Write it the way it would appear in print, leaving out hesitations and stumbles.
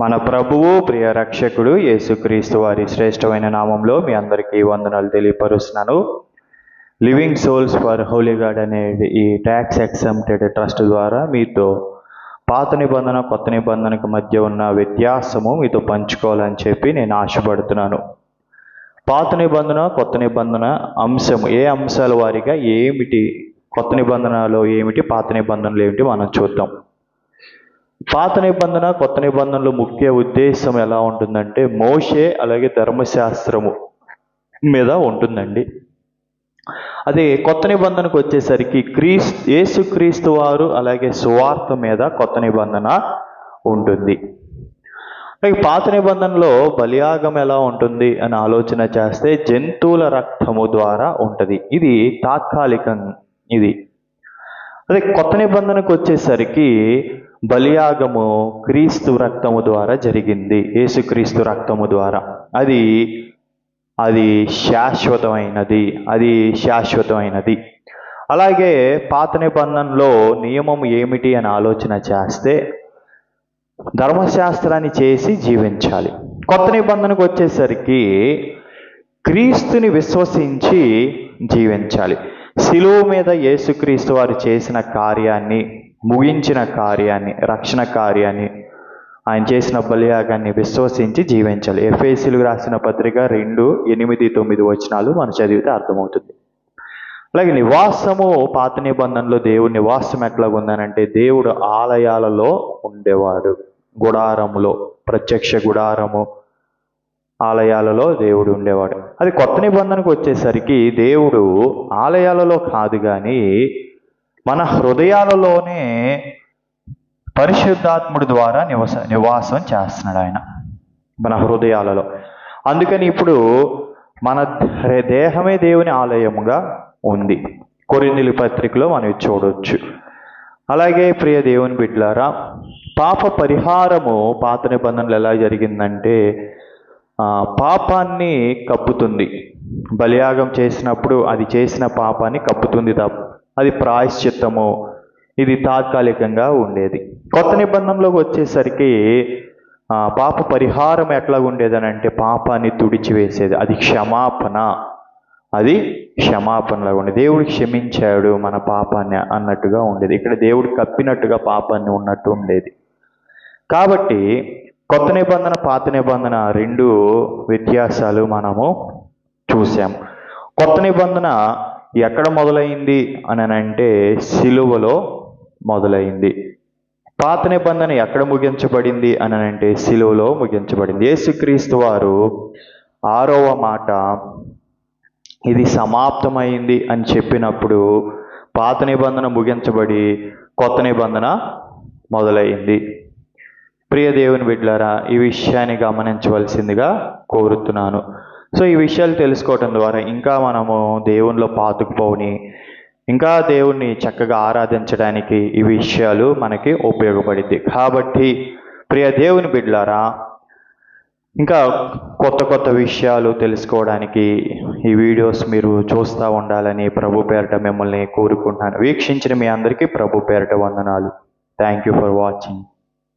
మన ప్రభువు ప్రియ రక్షకుడు యేసుక్రీస్తు వారి శ్రేష్టమైన నామంలో మీ అందరికీ వందనాలు తెలియపరుస్తున్నాను. Living souls for Holi God అనేది ఈ ట్యాక్స్ ఎగ్జంప్టెడ్ ట్రస్ట్ ద్వారా మీతో పాత నిబంధన కొత్త నిబంధనకు మధ్య ఉన్న వ్యత్యాసము మీతో పంచుకోవాలని చెప్పి నేను ఆశపడుతున్నాను. పాత నిబంధన కొత్త నిబంధన అంశము ఏ అంశాల వారిగా ఏమిటి, కొత్త నిబంధనలో ఏమిటి, పాత నిబంధనలు ఏమిటి మనం చూద్దాం. పాత నిబంధన కొత్త నిబంధనలు ముఖ్య ఉద్దేశం ఎలా ఉంటుందంటే మోషే అలాగే ధర్మశాస్త్రము మీద ఉంటుందండి. అదే కొత్త నిబంధనకు వచ్చేసరికి యేసుక్రీస్తు వారు అలాగే సువార్త మీద కొత్త నిబంధన ఉంటుంది. అలాగే పాత నిబంధనలో బలియాగం ఎలా ఉంటుంది అని ఆలోచన చేస్తే జంతువుల రక్తము ద్వారా ఉంటుంది. ఇది తాత్కాలికం. ఇది అదే కొత్త నిబంధనకు వచ్చేసరికి బలియాగము క్రీస్తు రక్తము ద్వారా జరిగింది, యేసుక్రీస్తు రక్తము ద్వారా. అది శాశ్వతమైనది. అలాగే పాత నిబంధనలో నియమం ఏమిటి అని ఆలోచన చేస్తే ధర్మశాస్త్రాన్ని చేసి జీవించాలి. కొత్త నిబంధనకు వచ్చేసరికి క్రీస్తుని విశ్వసించి జీవించాలి. శిలువ మీద యేసుక్రీస్తు వారు చేసిన కార్యాన్ని, ముగించిన కార్యాన్ని, రక్షణ కార్యాన్ని, ఆయన చేసిన బలియాగాన్ని విశ్వసించి జీవించాలి. ఎఫెసీయులకు రాసిన పత్రిక 2:8-9 వచనాలు మనం చదివితే అర్థమవుతుంది. అలాగే నివాసము పాత నిబంధనలో దేవుడి నివాసం ఎట్లాగా ఉందనంటే దేవుడు ఆలయాలలో ఉండేవాడు. గుడారములో, ప్రత్యక్ష గుడారము ఆలయాలలో దేవుడు ఉండేవాడు. అది కొత్త నిబంధనకు వచ్చేసరికి దేవుడు ఆలయాలలో కాదు కానీ మన హృదయాలలోనే పరిశుద్ధాత్ముడి ద్వారా నివాసం చేస్తున్నాడు ఆయన మన హృదయాలలో. అందుకని ఇప్పుడు మన దేహమే దేవుని ఆలయముగా ఉంది. కొరింథీయుల పత్రికలో మనం చూడవచ్చు. అలాగే ప్రియ దేవుని బిడ్డలారా, పాప పరిహారము పాత నిబంధనలు ఎలా జరిగిందంటే పాపాన్ని కప్పుతుంది. బలియాగం చేసినప్పుడు అది చేసిన పాపాన్ని కప్పుతుంది తప్ప అది ప్రాయశ్చిత్తము, ఇది తాత్కాలికంగా ఉండేది. కొత్త నిబంధనలోకి వచ్చేసరికి పాప పరిహారం ఎట్లా ఉండేదని అంటే పాపాన్ని తుడిచివేసేది. అది క్షమాపణలాగా ఉండేది. దేవుడు క్షమించాడు మన పాపాన్ని అన్నట్టుగా ఉండేది. ఇక్కడ దేవుడు కప్పినట్టుగా పాపాన్ని ఉన్నట్టు ఉండేది. కాబట్టి కొత్త నిబంధన పాత నిబంధన రెండు వ్యత్యాసాలు మనము చూసాము. కొత్త నిబంధన ఎక్కడ మొదలైంది అని అంటే సిలువలో మొదలైంది. పాత నిబంధన ఎక్కడ ముగించబడింది అని అంటే సిలువలో ముగించబడింది. యేసుక్రీస్తు వారు 6వ మాట ఇది సమాప్తమైంది అని చెప్పినప్పుడు పాత నిబంధన ముగించబడి కొత్త నిబంధన మొదలైంది. ప్రియ దేవుని బిడ్డలారా, ఈ విషయాన్ని గమనించవలసిందిగా కోరుతున్నాను. సో ఈ విషయాలు తెలుసుకోవటం ద్వారా ఇంకా మనము దేవునిలో పాతుకుపోని, ఇంకా దేవుణ్ణి చక్కగా ఆరాధించడానికి ఈ విషయాలు మనకి ఉపయోగపడింది. కాబట్టి ప్రియ దేవుని బిడ్డలారా, ఇంకా కొత్త విషయాలు తెలుసుకోవడానికి ఈ వీడియోస్ మీరు చూస్తూ ఉండాలని ప్రభు పేరట మిమ్మల్ని కోరుకుంటున్నాను. వీక్షించిన మీ అందరికీ ప్రభు పేరట వందనాలు. Thank you for watching.